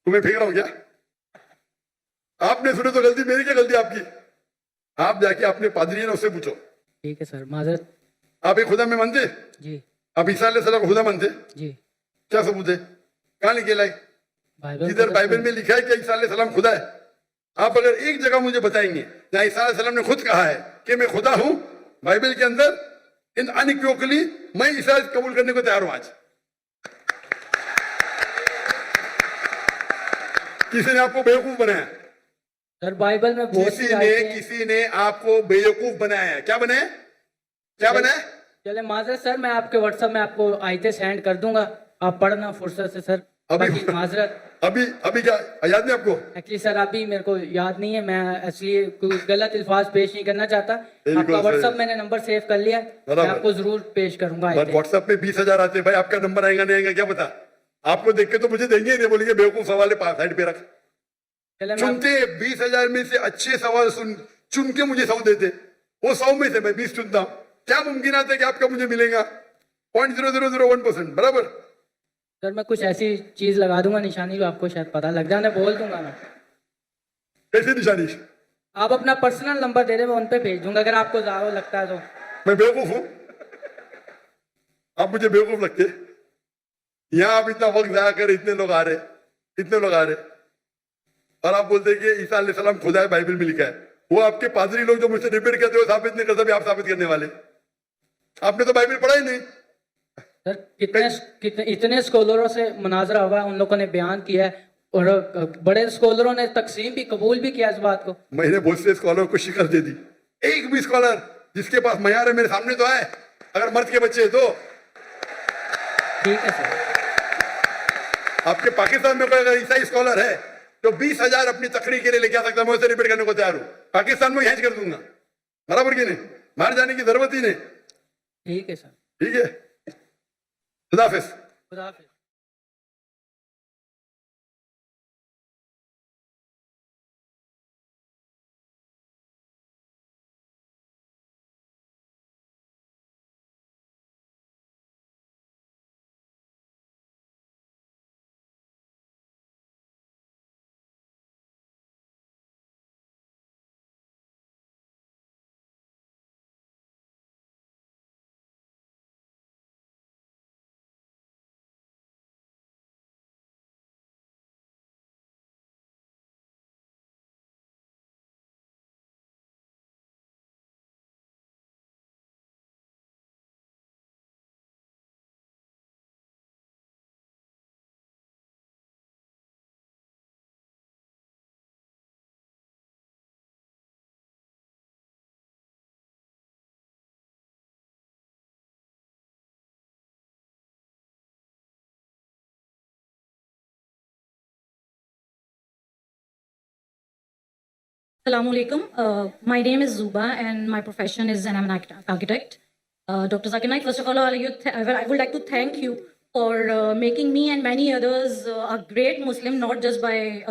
तुम्हें फेंक रहा हूं क्या? आपने सुने तो गलती मेरी, क्या गलती आपकी? आप जाके अपने पादरी है ना उससे पूछो। ठीक है सर, माजरत। आप एक खुदा में मानते? जी आप ईसा अलैहिस्सलाम को खुदा मानते? जी। क्या सबूत है? कहाँ लिखे लाए? बाइबल जिधर बाइबल में लिखा है कि ईसा अलैहिस्सलाम खुदा है, आप अगर एक जगह मुझे बताएंगे जहां ईसा अलैहिस्सलाम ने खुद कहा है कि मैं खुदा हूं, बाइबल के अंदर, इन अनइक्विवोकली मैं ईसा कबूल करने को तैयार हूं आज। किसी ने आपको बेवकूफ बनाया? सर बाइबल में बहुत सी आयतें हैं। किसी ने आपको बेवकूफ बनाया है। क्या बनाया? क्या बनाया? चले माजरत सर, मैं आपके व्हाट्सएप में आपको आयतें सेंड कर दूंगा, आप पढ़ना फुर्सत से सर। अभी माजरत, अभी क्या याद नहीं आपको? एक्चुअली सर अभी मेरे को याद नहीं है, मैं इसलिए कोई गलत अल्फाज पेश नहीं करना चाहता। आपका व्हाट्सएप मैंने नंबर सेव कर लिया, मैं आपको जरूर पेश करूंगा। व्हाट्सएप पे 20,000 आते हैं भाई, आपका नंबर आएगा नहीं आएगा क्या पता? आपको देख के तो मुझे देंगे ही नहीं, बोलेंगे बेवकूफ सवाल है, साइड पे रख। चुनते 20,000 में से अच्छे सवाल चुन के मुझे 100 देते, वो 100 में से मैं 20 चुनता हूं। क्या मुमकिन आता है कि आपका मुझे मिलेगा? 0.0001%, बराबर? सर मैं कुछ ऐसी चीज लगा दूंगा निशानी जो आपको शायद पता लग जाए, बोल दूंगा मैं। कैसी निशानी? आप अपना पर्सनल नंबर दे दे, मैं उन पे भेज दूंगा अगर आपको ज्यादा लगता है तो। मैं बेवकूफ हूं? आप मुझे बेवकूफ लगते? यहां आप इतना वक्त जाया कर, इतने लोग आ रहे, और आप बोलते कि ईसा अलैहिस्सलाम खुदा है, बाइबल में लिखा है। वो आपके पादरी लोग जो मुझसे डिबेट करते हो साबित नहीं करता, आप साबित करने वाले। आपने तो बाइबल पढ़ा ही नहीं। सर कितने इतने स्कॉलरों से मुनाजरा हुआ, उन लोगों ने बयान किया है, और बड़े स्कॉलरों ने तकसीम भी कबूल भी किया इस बात को। मैंने बहुत से स्कॉलर को शिकस्त दे दी, एक भी स्कॉलर जिसके पास मयार है मेरे सामने तो आए, अगर मर्द के बच्चे तो। ठीक है सर। आपके पाकिस्तान में कोई अगर ईसाई स्कॉलर है तो 20,000 अपनी तकरीर के लिए लेके आ सकता है, मैं उसे रिपीट करने को तैयार हूं। पाकिस्तान में हैज कर दूंगा, बराबर की नहीं, बाहर जाने की जरूरत ही नहीं। ठीक है सर। ठीक है, खुदा हाफिज। खुदा हाफिज। Assalamu alaikum. My name is Zuba and my profession is I'm an architect. Dr. Zakir Naik, first of all, I would like to thank you for making me and many others a great Muslim, not just by,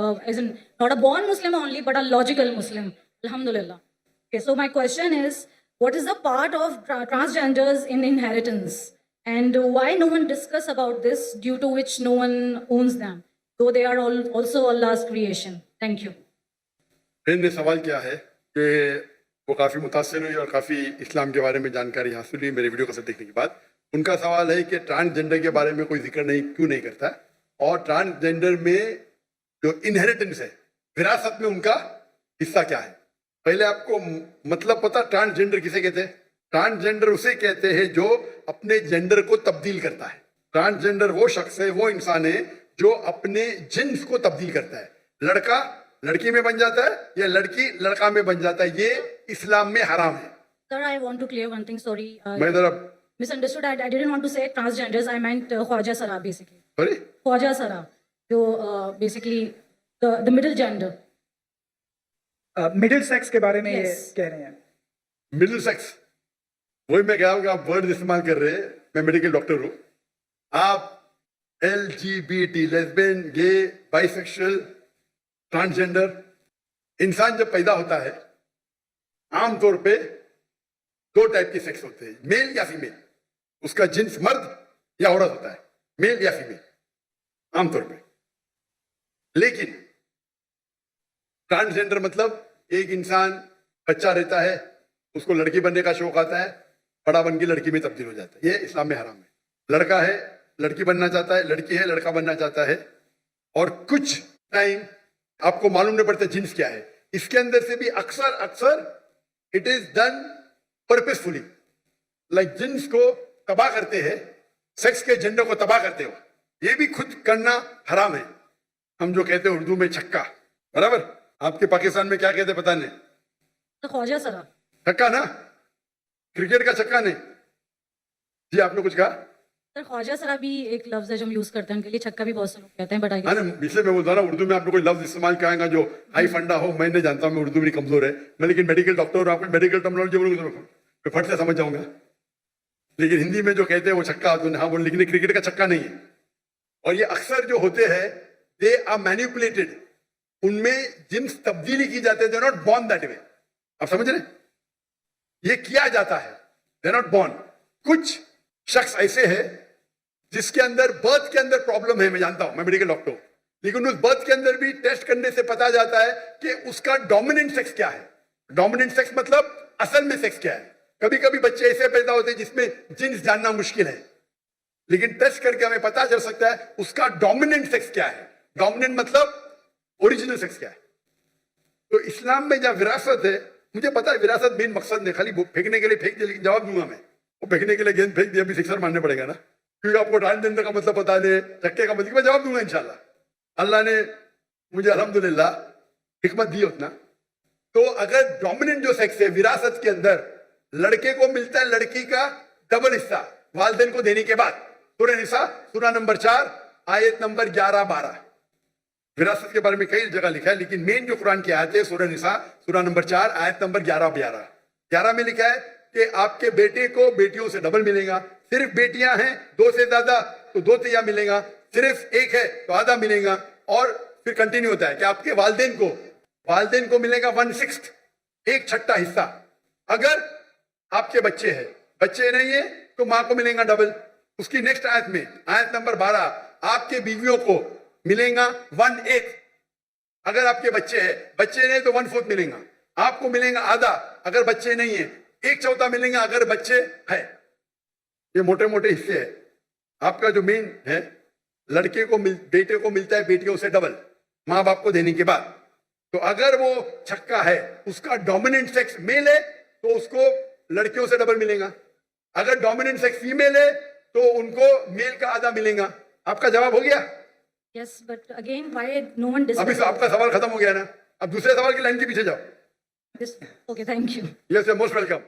not a born Muslim only, but a logical Muslim. Alhamdulillah. Okay, so my question is, what is the part of transgenders in inheritance? And why no one discuss about this, due to which no one owns them, though they are also Allah's creation? Thank you. ने सवाल किया है कि वो काफ़ी मुतासिर हुई और काफ़ी इस्लाम के बारे में जानकारी हासिल हुई मेरे वीडियो को सब देखने के बाद। उनका सवाल है कि ट्रांसजेंडर के बारे में कोई जिक्र क्यों नहीं करता, और ट्रांसजेंडर में जो इनहेरिटेंस है, विरासत में उनका हिस्सा क्या है। पहले आपको मतलब पता ट्रांसजेंडर किसे कहते हैं? ट्रांसजेंडर उसे कहते हैं जो अपने जेंडर को तब्दील करता है। ट्रांसजेंडर वो शख्स है, वो इंसान है जो अपने जिन्स को तब्दील करता है। लड़का लड़की में बन जाता है या लड़की लड़का में बन जाता है, ये इस्लाम में हराम है। Sir, I want to clear one thing. Sorry, मैं जरा misunderstood. I didn't want to say transgenders. I meant Khwaja Sara, basically. Sorry, Khwaja Sara, जो basically the middle gender. Middle sex के बारे में ये Yes. कह रहे हैं। मिडिल सेक्स, वही मैं कह रहा हूँ कि आप वर्ड इस्तेमाल कर रहे हैं। मैं मेडिकल डॉक्टर हूँ। आप LGBT, लेस्बियन, गे, बाइसेक्सुअल, ट्रांसजेंडर, इंसान जब पैदा होता है आमतौर पे 2 टाइप के सेक्स होते हैं, मेल या फीमेल। उसका जिन्स मर्द या औरत होता है, मेल या फीमेल आमतौर पे। लेकिन ट्रांसजेंडर मतलब एक इंसान बच्चा रहता है, उसको लड़की बनने का शौक आता है, बड़ा बन के लड़की में तब्दील हो जाता है, ये इस्लाम में हराम है। लड़का है लड़की बनना चाहता है, लड़की है लड़का बनना चाहता है, और कुछ टाइम आपको मालूम नहीं पड़ता जिन्स क्या है। इसके अंदर से भी अक्सर it is done purposefully, like jeans को तबाह करते हैं, सेक्स के जेंडर को तबाह करते हो, ये भी खुद करना हराम है। हम जो कहते हैं उर्दू में छक्का, बराबर, आपके पाकिस्तान में क्या कहते हैं पता नहीं, तो ख्वाजा सरा, छक्का ना, क्रिकेट का छक्का नहीं। जी आपने कुछ कहा? सर ख्वाजा सरा भी एक लफ्ज है जो हम यूज करते हैं, उनके लिए छक्का भी बहुत से लोग कहते हैं, बट आई हाँ ना, इसलिए मैं बोलता हूँ ना, उर्दू में आपने कोई लफ्ज इस्तेमाल किया जो हाई फंडा हो, मैं नहीं जानता हूँ, मैं उर्दू मेरी कमजोर है, मैं लेकिन मेडिकल डॉक्टर हूँ, आपको मेडिकल टर्मिनोलॉजी बोलूंगा मैं फट से समझ जाऊंगा, लेकिन हिंदी में जो कहते हैं वो छक्का, तो हाँ बोल, लेकिन क्रिकेट का छक्का नहीं है। और ये अक्सर जो होते हैं दे आर मैनिपुलेटेड, उनमें जिन्स तब्दीली की जाते हैं, they not born that way, आप समझ रहे, ये किया जाता है, दे नॉट बॉर्न। कुछ शख्स ऐसे है जिसके अंदर बर्थ के अंदर प्रॉब्लम है, मैं जानता हूं, मैं मेडिकल डॉक्टर हूं, लेकिन उस बर्थ के अंदर भी टेस्ट करने से पता जाता है कि उसका डोमिनेंट सेक्स क्या है। डोमिनेंट सेक्स मतलब असल में सेक्स क्या है। कभी कभी बच्चे ऐसे पैदा होते हैं जिसमें जिन्स जानना मुश्किल है, लेकिन टेस्ट करके हमें पता चल सकता है उसका डोमिनेंट सेक्स क्या है। डोमिनेंट मतलब ओरिजिनल सेक्स क्या है। तो इस्लाम में जब विरासत है, मुझे पता है विरासत मेन मकसद नहीं, खाली फेंकने के लिए फेंक दिया, लेकिन जवाब दूंगा मैं, वो फेंकने के लिए गेंद फेंक दिया, अभी सिक्सर मारने पड़ेगा ना, क्योंकि आपको ट्रांसजेंडर का मतलब पता है, चक्के का मतलब, मैं जवाब दूंगा इंशाल्लाह। अल्लाह ने मुझे अल्हम्दुलिल्लाह हिकमत दी उतना। तो अगर डोमिनेंट जो सेक्स है विरासत के अंदर, लड़के को मिलता है लड़की का डबल हिस्सा वालिदैन को देने के बाद। सूरह निसा सूरह नंबर 4 आयत नंबर 11-12 विरासत के बारे में कई जगह लिखा है, लेकिन मेन जो कुरान की आयत है सूरह निसा सूरह नंबर 4 आयत नंबर 11 में लिखा है कि आपके बेटे को बेटियों से डबल मिलेगा, सिर्फ बेटियां हैं 2 से ज्यादा तो 2 तिया मिलेगा, सिर्फ एक है तो आधा मिलेगा, और फिर कंटिन्यू होता है कि आपके वालिदैन को मिलेगा 1/6, 1/6 हिस्सा। अगर आपके बच्चे हैं, बच्चे नहीं है तो मां को मिलेगा डबल। उसकी नेक्स्ट आयत में आयत नंबर 12 आपके बीवियों को मिलेगा 1/8। अगर आपके बच्चे हैं, बच्चे नहीं तो 1/4 मिलेगा, आपको मिलेगा आधा, अगर बच्चे नहीं है 1/4 मिलेगा, अगर बच्चे है। ये मोटे मोटे हिस्से है। आपका जो मेन है, लड़के को बेटे को मिलता है बेटियों से डबल मां बाप को देने के बाद। तो अगर वो छक्का है, उसका डोमिनेंट सेक्स मेल है तो उसको लड़कियों से डबल मिलेगा, अगर डोमिनेंट सेक्स फीमेल है तो उनको मेल का आधा मिलेगा। आपका जवाब हो गया? yes, but again why no one अभी discusses आपका सवाल खत्म हो गया ना, अब दूसरे सवाल की लाइन के पीछे जाओ। this? Okay, thank you. Yes, most welcome.